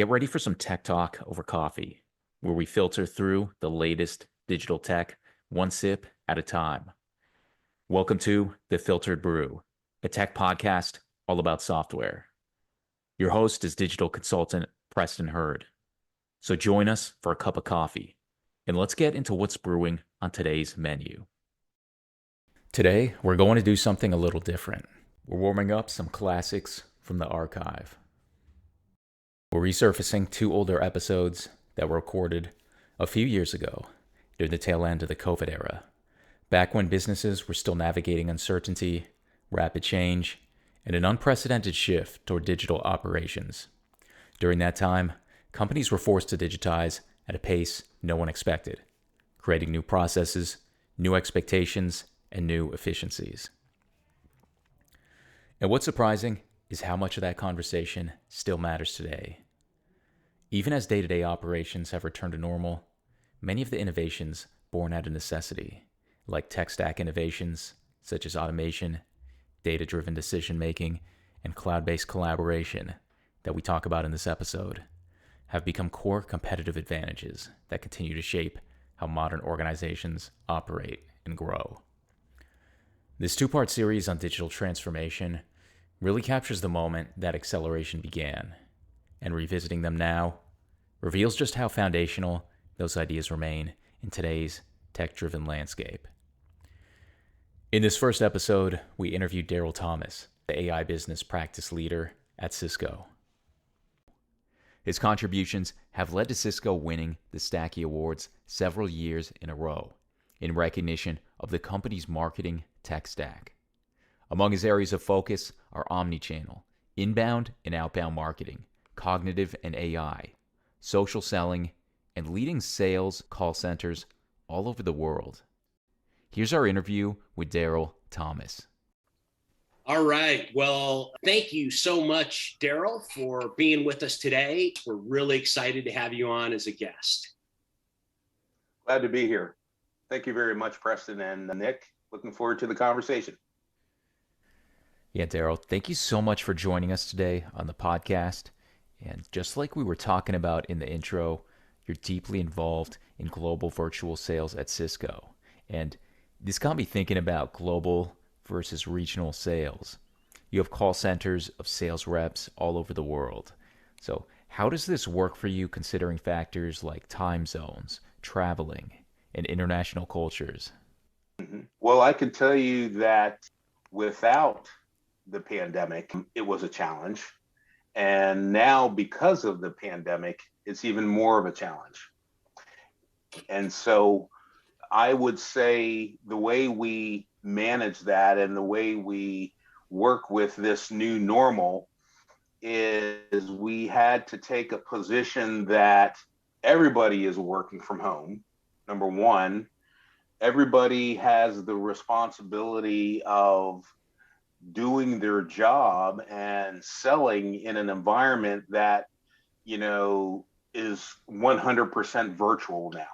Get ready for some tech talk over coffee, where we filter through the latest digital tech one sip at a time. Welcome to The Filtered Brew, a tech podcast all about software. Your host is digital consultant Preston Hurd. So join us for a cup of coffee, and let's get into what's brewing on today's menu. Today, we're going to do something a little different. We're warming up some classics from the archive. We're resurfacing two older episodes that were recorded a few years ago during the tail end of the COVID era, back when businesses were still navigating uncertainty, rapid change, and an unprecedented shift toward digital operations. During that time, companies were forced to digitize at a pace no one expected, creating new processes, new expectations, and new efficiencies. And what's surprising is how much of that conversation still matters today. Even as day-to-day operations have returned to normal, many of the innovations born out of necessity, like tech stack innovations such as automation, data-driven decision-making, and cloud-based collaboration that we talk about in this episode, have become core competitive advantages that continue to shape how modern organizations operate and grow. This two-part series on digital transformation really captures the moment that acceleration began, and revisiting them now reveals just how foundational those ideas remain in today's tech-driven landscape. In this first episode, we interviewed Daryl Thomas, the AI business practice leader at Cisco. His contributions have led to Cisco winning the Stackie Awards several years in a row in recognition of the company's marketing tech stack. Among his areas of focus are omni-channel, inbound and outbound marketing, cognitive and AI, social selling, and leading sales call centers all over the world. Here's our interview with Daryl Thomas. All right. Well, thank you so much, Daryl, for being with us today. We're really excited to have you on as a guest. Glad to be here. Thank you very much, Preston and Nick. Looking forward to the conversation. Yeah, Daryl, thank you so much for joining us today on the podcast. And just like we were talking about in the intro, you're deeply involved in global virtual sales at Cisco. And this got me thinking about global versus regional sales. You have call centers of sales reps all over the world. So how does this work for you considering factors like time zones, traveling, and international cultures? Well, I can tell you that without the pandemic, it was a challenge. And now, because of the pandemic, it's even more of a challenge. And so I would say the way we manage that and the way we work with this new normal is we had to take a position that everybody is working from home. Number one, everybody has the responsibility of doing their job and selling in an environment that, is 100% virtual now.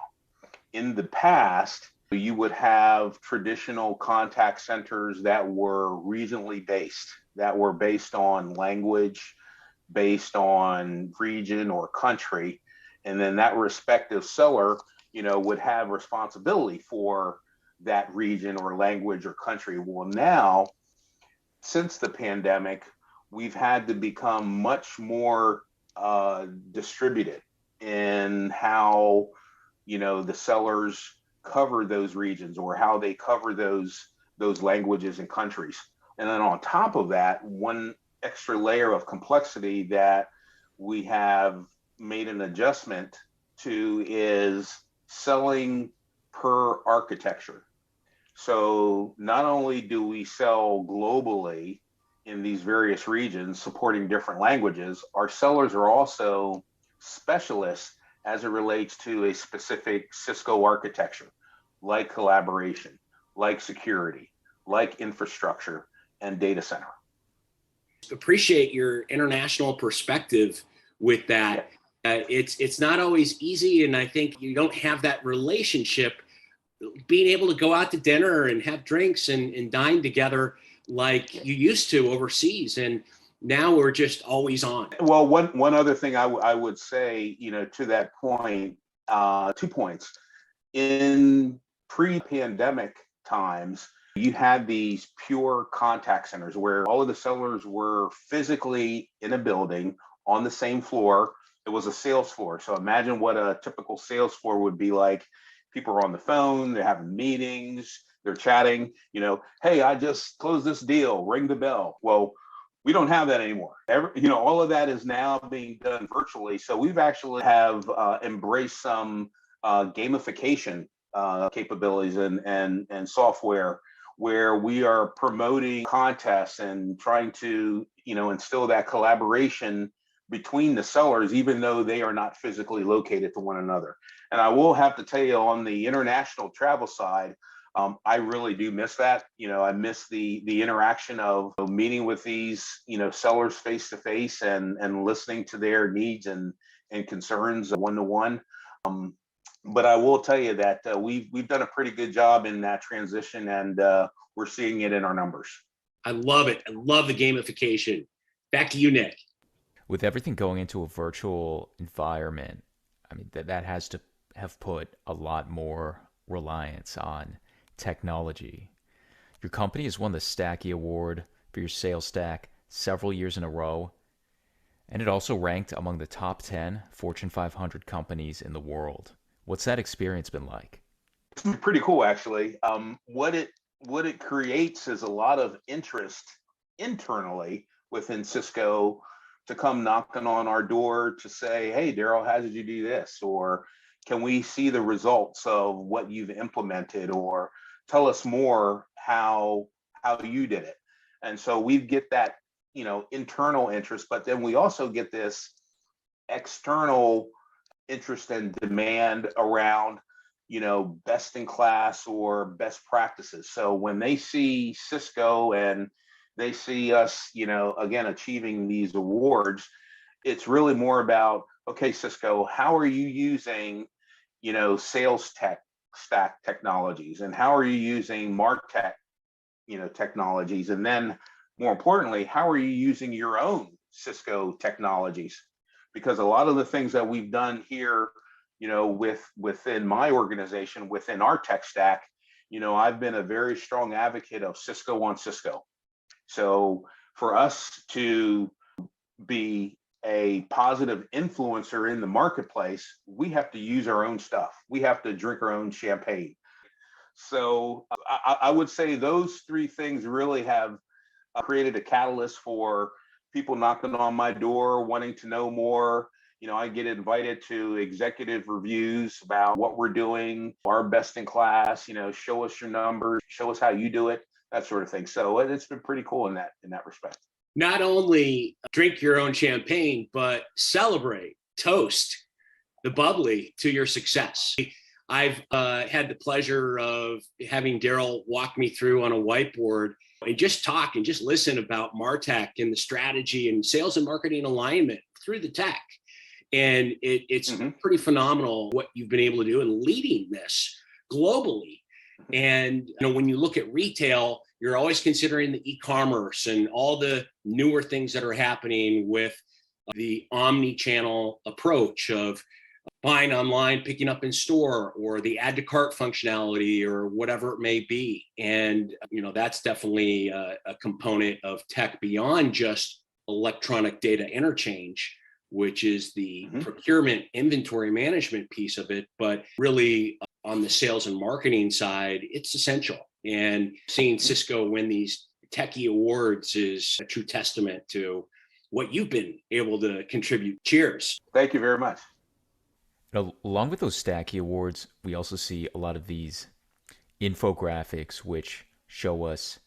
In the past, you would have traditional contact centers that were regionally based, that were based on language, based on region or country. And then that respective seller, would have responsibility for that region or language or country. Well, now, since the pandemic, we've had to become much more distributed in how, the sellers cover those regions or how they cover those languages and countries. And then on top of that, one extra layer of complexity that we have made an adjustment to is selling per architecture. So not only do we sell globally in these various regions supporting different languages, our sellers are also specialists as it relates to a specific Cisco architecture, like collaboration, like security, like infrastructure and data center. Appreciate your international perspective with that. It's not always easy, and I think you don't have that relationship being able to go out to dinner and have drinks and dine together like you used to overseas. And now we're just always on. Well, one other thing I would say, to that point, 2 points. In pre-pandemic times, you had these pure contact centers where all of the sellers were physically in a building on the same floor. It was a sales floor. So imagine what a typical sales floor would be like. People are on the phone, they're having meetings, they're chatting, hey, I just closed this deal, ring the bell. Well, we don't have that anymore. All of that is now being done virtually. So we've actually have embraced some gamification capabilities and software where we are promoting contests and trying to, instill that collaboration between the sellers, even though they are not physically located to one another. And I will have to tell you, on the international travel side, I really do miss that. I miss the interaction of meeting with these, sellers face to face and listening to their needs and concerns one to one. But I will tell you that we've done a pretty good job in that transition, and we're seeing it in our numbers. I love it. I love the gamification. Back to you, Nick. With everything going into a virtual environment, I mean, that has to have put a lot more reliance on technology. Your company has won the Stackie Award for your sales stack several years in a row, and it also ranked among the top 10 Fortune 500 companies in the world. What's that experience been like? It's been pretty cool, actually. What it creates is a lot of interest internally within Cisco to come knocking on our door to say, hey, Daryl, how did you do this? Or can we see the results of what you've implemented? Or tell us more how you did it. And so we get that, internal interest, but then we also get this external interest and demand around, best in class or best practices. So when they see Cisco and they see us, again, achieving these awards, it's really more about, okay, Cisco, how are you using, sales tech stack technologies, and how are you using MarTech, technologies, and then more importantly, how are you using your own Cisco technologies? Because a lot of the things that we've done here, within my organization, within our tech stack, I've been a very strong advocate of Cisco on Cisco. So for us to be a positive influencer in the marketplace, we have to use our own stuff. We have to drink our own champagne. So I would say those three things really have created a catalyst for people knocking on my door, wanting to know more. I get invited to executive reviews about what we're doing, our best in class, show us your numbers, show us how you do it, that sort of thing. So it's been pretty cool in that respect. Not only drink your own champagne, but celebrate, toast the bubbly to your success. I've had the pleasure of having Daryl walk me through on a whiteboard and just talk and just listen about MarTech and the strategy and sales and marketing alignment through the tech. And it's pretty phenomenal what you've been able to do in leading this globally. And when you look at retail, you're always considering the e-commerce and all the newer things that are happening with the omni-channel approach of buying online, picking up in store, or the add to cart functionality, or whatever it may be. And that's definitely a component of tech beyond just electronic data interchange, which is the procurement inventory management piece of it. But really on the sales and marketing side, it's essential. And seeing Cisco win these Stackie Awards is a true testament to what you've been able to contribute. Cheers. Thank you very much. Along with those Stackie Awards, we also see a lot of these infographics which show us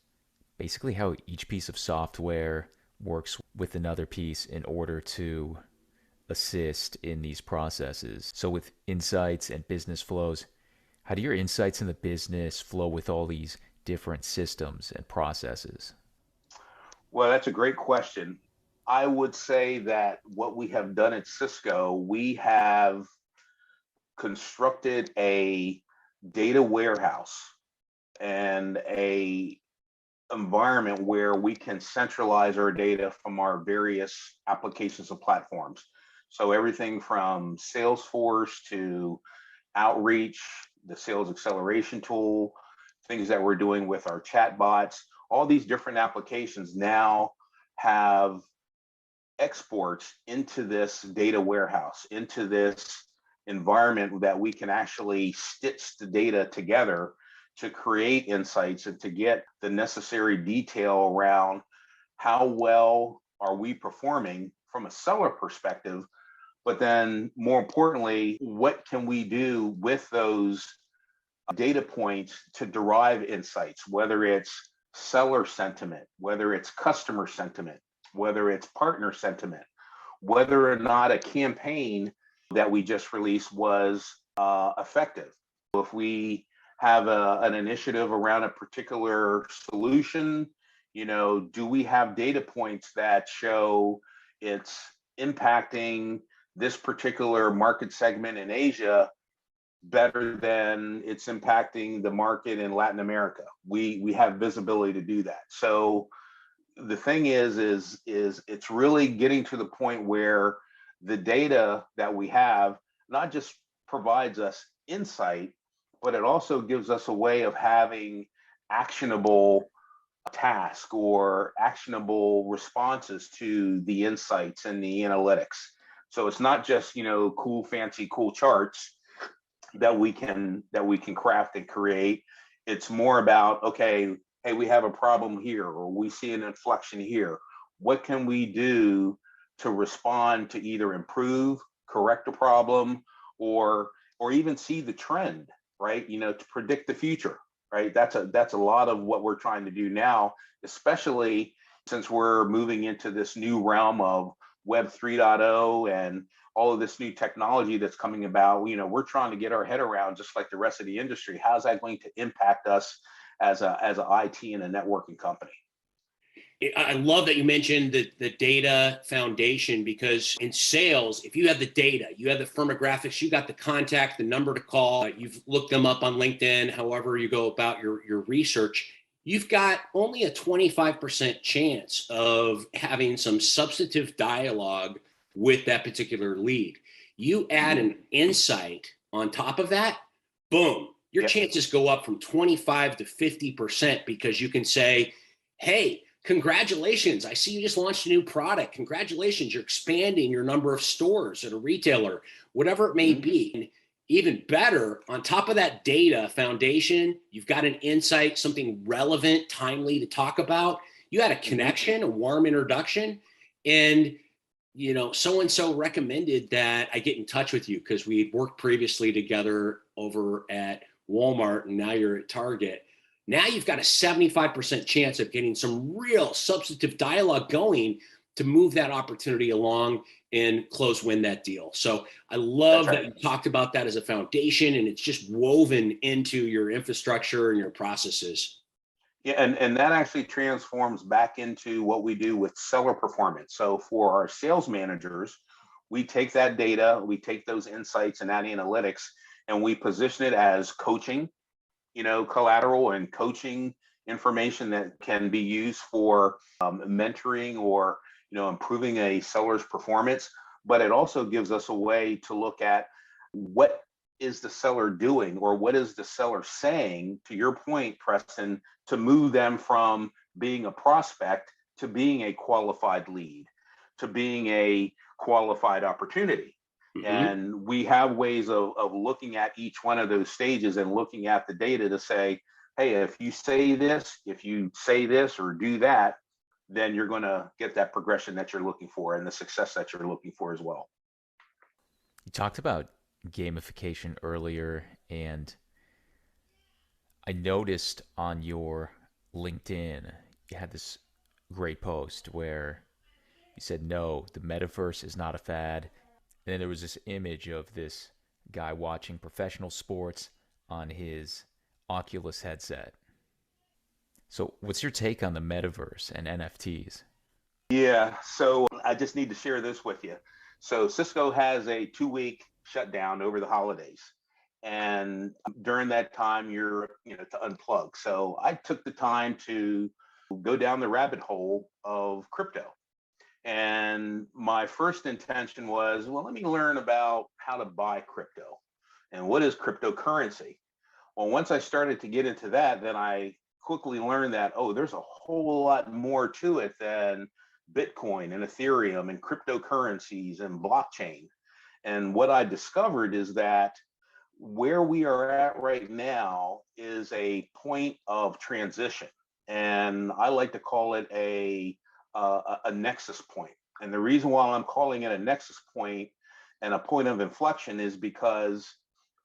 basically how each piece of software works with another piece in order to assist in these processes. So with insights and business flows, how do your insights in the business flow with all these different systems and processes? Well, that's a great question. I would say that what we have done at Cisco, we have constructed a data warehouse and a environment where we can centralize our data from our various applications and platforms. So everything from Salesforce to Outreach, the sales acceleration tool, things that we're doing with our chatbots, all these different applications now have exports into this data warehouse, into this environment that we can actually stitch the data together to create insights and to get the necessary detail around how well are we performing from a seller perspective, but then more importantly, what can we do with those data points to derive insights, whether it's seller sentiment, whether it's customer sentiment, whether it's partner sentiment, whether or not a campaign that we just released was effective. If we have an initiative around a particular solution, do we have data points that show it's impacting this particular market segment in Asia better than it's impacting the market in Latin America? We have visibility to do that. So the thing is it's really getting to the point where the data that we have not just provides us insight, but it also gives us a way of having actionable task or actionable responses to the insights and the analytics. So it's not just, cool, fancy, cool charts that we can craft and create. It's more about, okay, hey, we have a problem here, or we see an inflection here. What can we do to respond to either improve, correct a problem, or even see the trend, right? To predict the future, right? That's a lot of what we're trying to do now, especially since we're moving into this new realm of Web 3.0 and all of this new technology that's coming about. We're trying to get our head around, just like the rest of the industry, how's that going to impact us as an IT and a networking company? I love that you mentioned the data foundation, because in sales, if you have the data, you have the firmographics, you got the contact, the number to call, you've looked them up on LinkedIn, however you go about your research, you've got only a 25% chance of having some substantive dialogue with that particular lead. You add an insight on top of that, boom, your chances go up from 25 to 50%, because you can say, hey, congratulations, I see you just launched a new product. Congratulations, you're expanding your number of stores at a retailer, whatever it may be. And even better, on top of that data foundation, you've got an insight, something relevant, timely to talk about. You had a connection, a warm introduction, and so-and-so recommended that I get in touch with you because we had worked previously together over at Walmart, and now you're at Target. Now you've got a 75% chance of getting some real substantive dialogue going to move that opportunity along and win that deal. So I love that you talked about that as a foundation, and it's just woven into your infrastructure and your processes. Yeah, and that actually transforms back into what we do with seller performance. So for our sales managers, we take that data, we take those insights and that analytics, and we position it as coaching, collateral and coaching information that can be used for mentoring or, improving a seller's performance. But it also gives us a way to look at what is the seller doing, or what is the seller saying, to your point, Preston, to move them from being a prospect to being a qualified lead, to being a qualified opportunity. And we have ways of looking at each one of those stages and looking at the data to say, hey, if you say this or do that, then you're going to get that progression that you're looking for and the success that you're looking for as well. You talked about gamification earlier, and I noticed on your LinkedIn, you had this great post where you said, no, the metaverse is not a fad. And then there was this image of this guy watching professional sports on his Oculus headset. So what's your take on the metaverse and NFTs? Yeah, so I just need to share this with you. So Cisco has a 2-week shutdown over the holidays. And during that time, you're, to unplug. So I took the time to go down the rabbit hole of crypto. And my first intention was, well, let me learn about how to buy crypto and what is cryptocurrency. Well, once I started to get into that, then I quickly learned that, oh, there's a whole lot more to it than Bitcoin and Ethereum and cryptocurrencies and blockchain. And what I discovered is that where we are at right now is a point of transition. And I like to call it a nexus point. And the reason why I'm calling it a nexus point and a point of inflection is because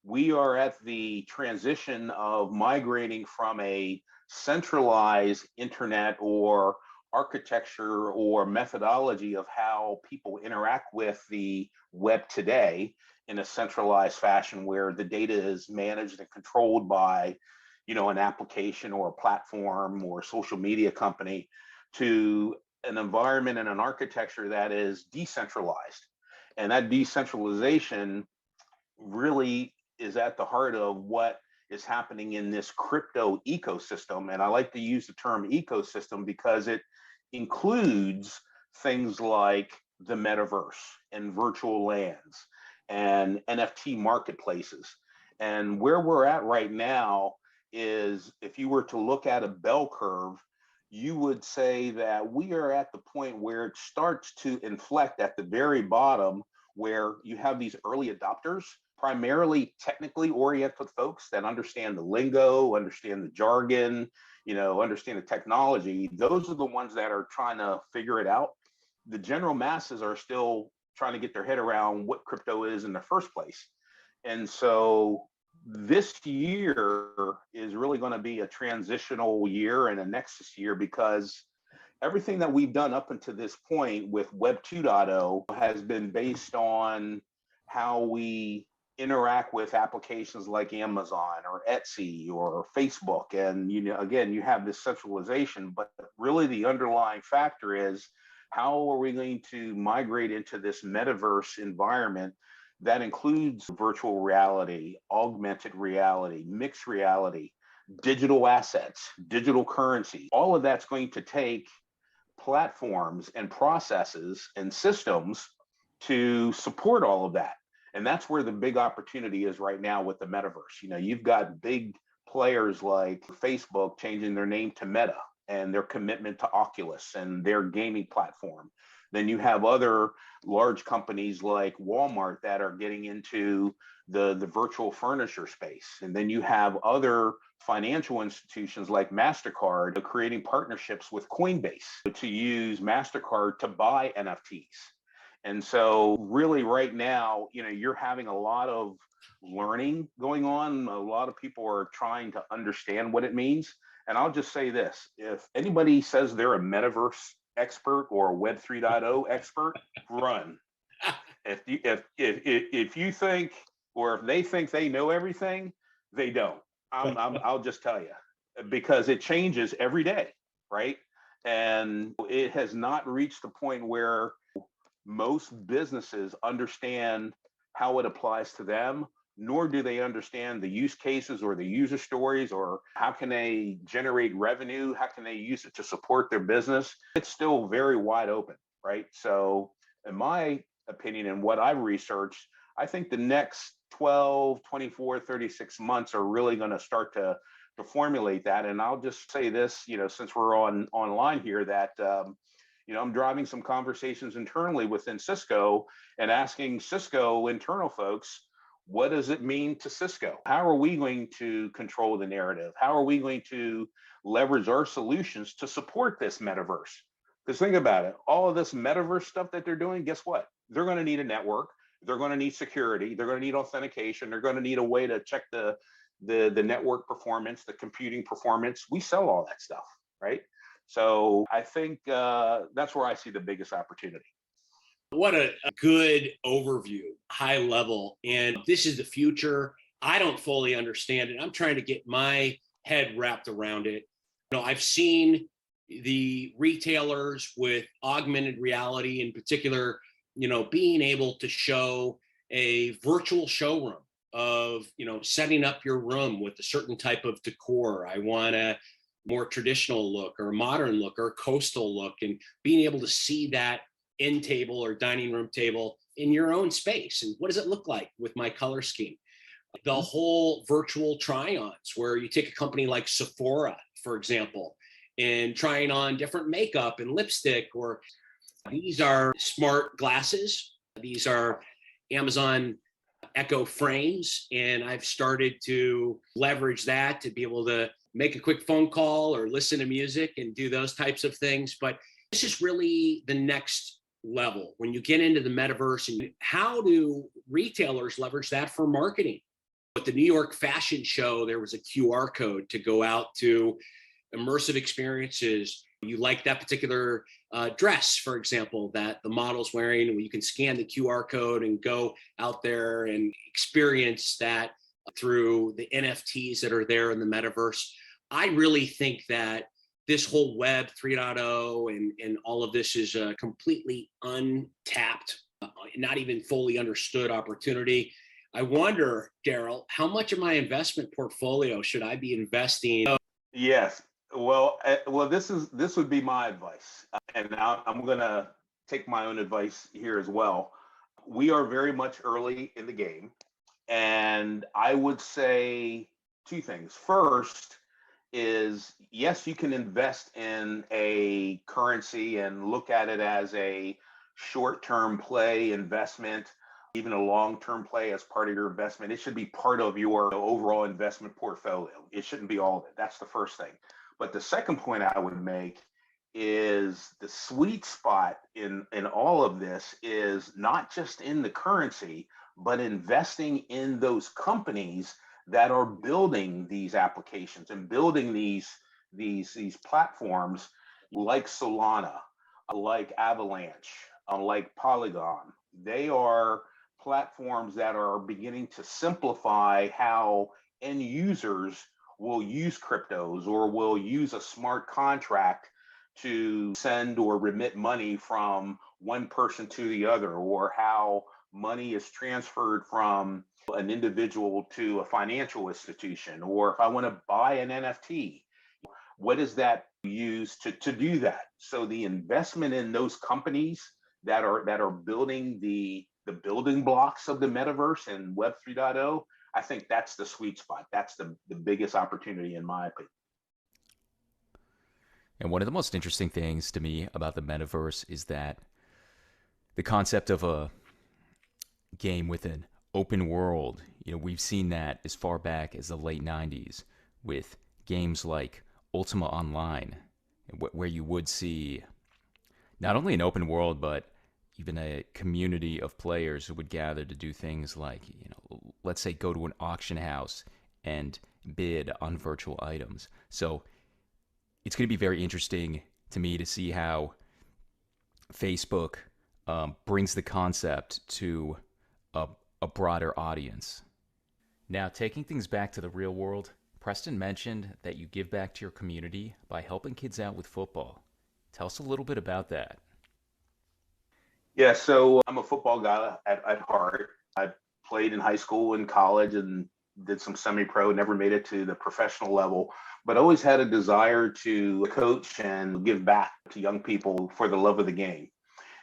we are at the transition of migrating from a centralized internet or architecture or methodology of how people interact with the web today in a centralized fashion where the data is managed and controlled by, an application or a platform or social media company, to an environment and an architecture that is decentralized. And that decentralization really is at the heart of what is happening in this crypto ecosystem. And I like to use the term ecosystem because it includes things like the metaverse and virtual lands and NFT marketplaces. And where we're at right now is, if you were to look at a bell curve, you would say that we are at the point where it starts to inflect at the very bottom, where you have these early adopters, primarily technically oriented folks that understand the lingo, understand the jargon, understand the technology. Those are the ones that are trying to figure it out. The general masses are still trying to get their head around what crypto is in the first place. And so this year is really going to be a transitional year and a nexus year, because everything that we've done up until this point with Web 2.0 has been based on how we interact with applications like Amazon or Etsy or Facebook. And, again, you have this centralization, but really the underlying factor is, how are we going to migrate into this metaverse environment that includes virtual reality, augmented reality, mixed reality, digital assets, digital currency? All of that's going to take platforms and processes and systems to support all of that. And that's where the big opportunity is right now with the metaverse. You've got big players like Facebook changing their name to Meta and their commitment to Oculus and their gaming platform. Then you have other large companies like Walmart that are getting into the virtual furniture space. And then you have other financial institutions like MasterCard creating partnerships with Coinbase to use MasterCard to buy NFTs. And so really right now, you're having a lot of learning going on. A lot of people are trying to understand what it means. And I'll just say this: if anybody says they're a metaverse expert or a Web 3.0 expert, run. If you think, or if they think they know everything, they don't. I'll just tell you, because it changes every day, right? And it has not reached the point where most businesses understand how it applies to them, nor do they understand the use cases or the user stories, or how can they generate revenue? How can they use it to support their business? It's still very wide open, right? So in my opinion and what I've researched, I think the next 12, 24, 36 months are really going to start to formulate that. And I'll just say this, since we're online here, that I'm driving some conversations internally within Cisco and asking Cisco internal folks, what does it mean to Cisco? How are we going to control the narrative? How are we going to leverage our solutions to support this metaverse? Because think about it, all of this metaverse stuff that they're doing, guess what? They're going to need a network. They're going to need security. They're going to need authentication. They're going to need a way to check the network performance, the computing performance. We sell all that stuff, right? So I think that's where I see the biggest opportunity. What a good overview, high level. And this is the future. I don't fully understand it. I'm trying to get my head wrapped around it. I've seen the retailers with augmented reality in particular, being able to show a virtual showroom of, setting up your room with a certain type of decor. I want to more traditional look or a modern look or a coastal look, and being able to see that end table or dining room table in your own space. And what does it look like with my color scheme? The whole virtual try-ons where you take a company like Sephora, for example, and trying on different makeup and lipstick, or these are smart glasses. These are Amazon Echo frames. And I've started to leverage that to be able to make a quick phone call or listen to music and do those types of things. But this is really the next level when you get into the metaverse. And how do retailers leverage that for marketing? At the New York Fashion Show, there was a QR code to go out to immersive experiences. You like that particular dress, for example, that the model's wearing, and you can scan the QR code and go out there and experience that through the NFTs that are there in the metaverse. I really think that this whole Web 3.0 and all of this is a completely untapped, not even fully understood opportunity. I wonder, Daryl, how much of my investment portfolio should I be investing? Yes. Well, this would be my advice, and now I'm going to take my own advice here as well. We are very much early in the game, and I would say two things. First is, yes, you can invest in a currency and look at it as a short-term play investment, even a long-term play as part of your investment. It should be part of your overall investment portfolio. It shouldn't be all of it. That's the first thing. But the second point I would make is the sweet spot in all of this is not just in the currency, but investing in those companies that are building these applications and building these platforms, like Solana, like Avalanche, like Polygon. They are platforms that are beginning to simplify how end users will use cryptos or will use a smart contract to send or remit money from one person to the other, or how money is transferred from an individual to a financial institution, or if I want to buy an NFT, what is that used to do that? So the investment in those companies that are building the building blocks of the metaverse and Web 3.0, I think that's the sweet spot. That's the biggest opportunity in my opinion. And one of the most interesting things to me about the metaverse is that the concept of a game with an open world, we've seen that as far back as the late 90s with games like Ultima Online, where you would see not only an open world, but even a community of players who would gather to do things like, let's say go to an auction house and bid on virtual items. So it's going to be very interesting to me to see how Facebook brings the concept to a broader audience. Now, taking things back to the real world, Preston mentioned that you give back to your community by helping kids out with football. Tell us a little bit about that. Yeah, so I'm a football guy at heart. I played in high school and college and did some semi-pro, never made it to the professional level, but always had a desire to coach and give back to young people for the love of the game.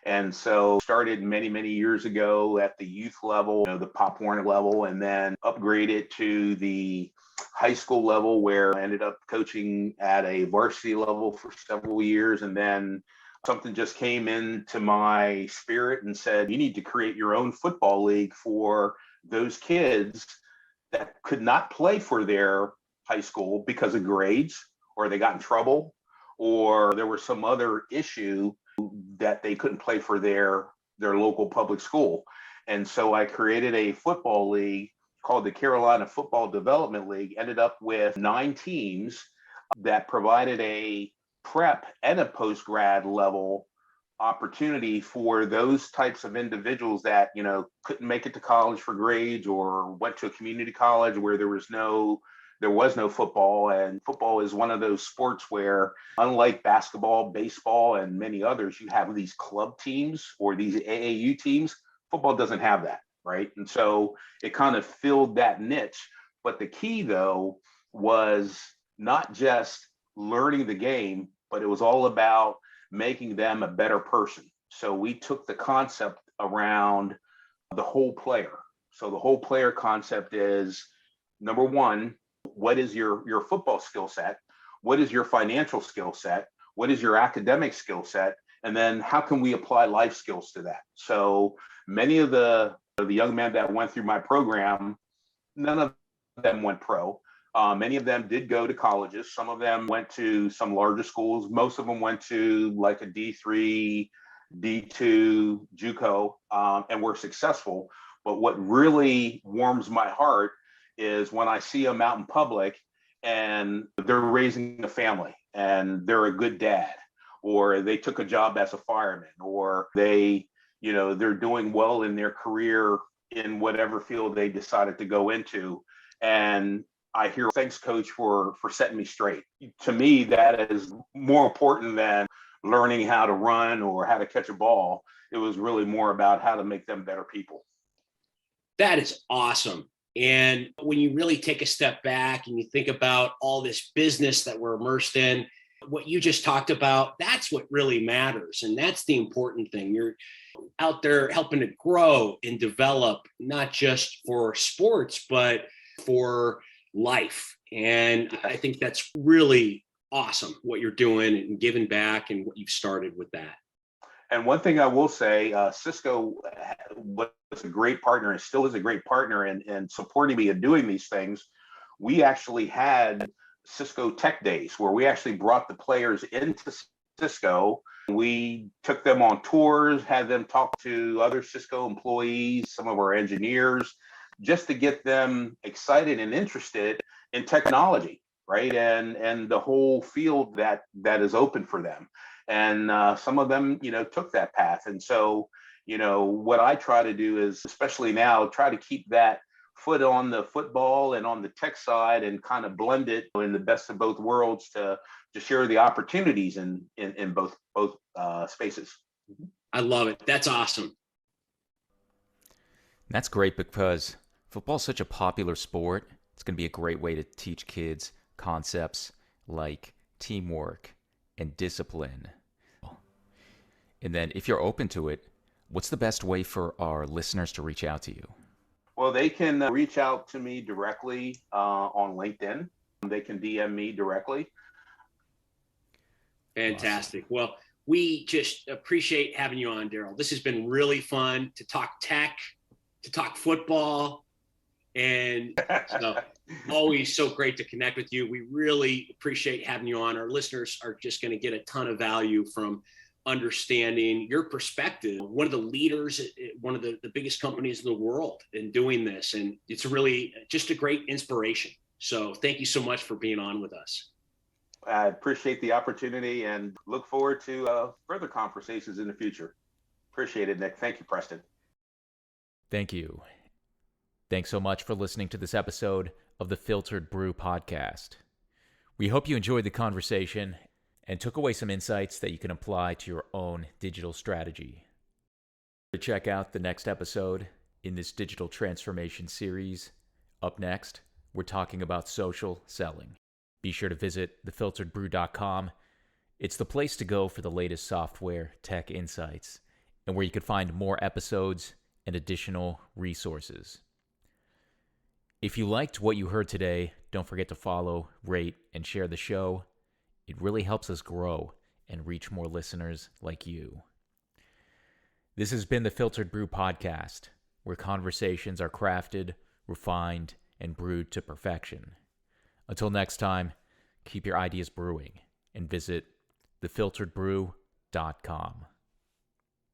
And so started many, many years ago at the youth level, the Pop Warner level, and then upgraded to the high school level, where I ended up coaching at a varsity level for several years. And then something just came into my spirit and said, you need to create your own football league for those kids that could not play for their high school because of grades, or they got in trouble, or there was some other issue that they couldn't play for their local public school. And so I created a football league called the Carolina Football Development League, ended up with 9 teams that provided a prep and a post-grad level opportunity for those types of individuals that, couldn't make it to college for grades, or went to a community college where there was no football. And football is one of those sports where, unlike basketball, baseball, and many others, you have these club teams or these AAU teams. Football doesn't have that, right? And so it kind of filled that niche. But the key, though, was not just learning the game, but it was all about making them a better person. So we took the concept around the whole player. So the whole player concept is, number one, what is your football skill set? What is your financial skill set? What is your academic skill set? And then how can we apply life skills to that? So many of the young men that went through my program, none of them went pro. Many of them did go to colleges. Some of them went to some larger schools. Most of them went to like a D3, D2, JUCO, and were successful. But what really warms my heart is when I see them out in public and they're raising a family and they're a good dad, or they took a job as a fireman, or they're doing well in their career in whatever field they decided to go into. And I hear, thanks, coach, for setting me straight. To me, that is more important than learning how to run or how to catch a ball. It was really more about how to make them better people. That is awesome. And when you really take a step back and you think about all this business that we're immersed in, what you just talked about, that's what really matters. And that's the important thing. You're out there helping to grow and develop, not just for sports, but for life. And I think that's really awesome what you're doing and giving back and what you've started with that. And one thing I will say, Cisco was a great partner and still is a great partner in supporting me in doing these things. We actually had Cisco Tech Days where we actually brought the players into Cisco. We took them on tours, had them talk to other Cisco employees, some of our engineers, just to get them excited and interested in technology, right? And the whole field that is open for them. And some of them, took that path. And so, what I try to do is, especially now, try to keep that foot on the football and on the tech side and kind of blend it in the best of both worlds to share the opportunities in both spaces. I love it. That's awesome. That's great because football's such a popular sport. It's going to be a great way to teach kids concepts like teamwork and discipline. And then if you're open to it, what's the best way for our listeners to reach out to you? Well, they can reach out to me directly on LinkedIn. They can DM me directly. Fantastic. Awesome. Well, we just appreciate having you on, Daryl. This has been really fun to talk tech, to talk football, and so always so great to connect with you. We really appreciate having you on. Our listeners are just going to get a ton of value from understanding your perspective. One of the leaders at one of the biggest companies in the world in doing this. And it's really just a great inspiration. So thank you so much for being on with us. I appreciate the opportunity and look forward to further conversations in the future. Appreciate it, Nick. Thank you, Preston. Thank you. Thanks so much for listening to this episode of the Filtered Brew podcast. We hope you enjoyed the conversation and took away some insights that you can apply to your own digital strategy. To check out the next episode in this digital transformation series, up next, we're talking about social selling. Be sure to visit thefilteredbrew.com. It's the place to go for the latest software tech insights and where you can find more episodes and additional resources. If you liked what you heard today, don't forget to follow, rate, and share the show. It really helps us grow and reach more listeners like you. This has been the Filtered Brew podcast, where conversations are crafted, refined, and brewed to perfection. Until next time, keep your ideas brewing and visit thefilteredbrew.com.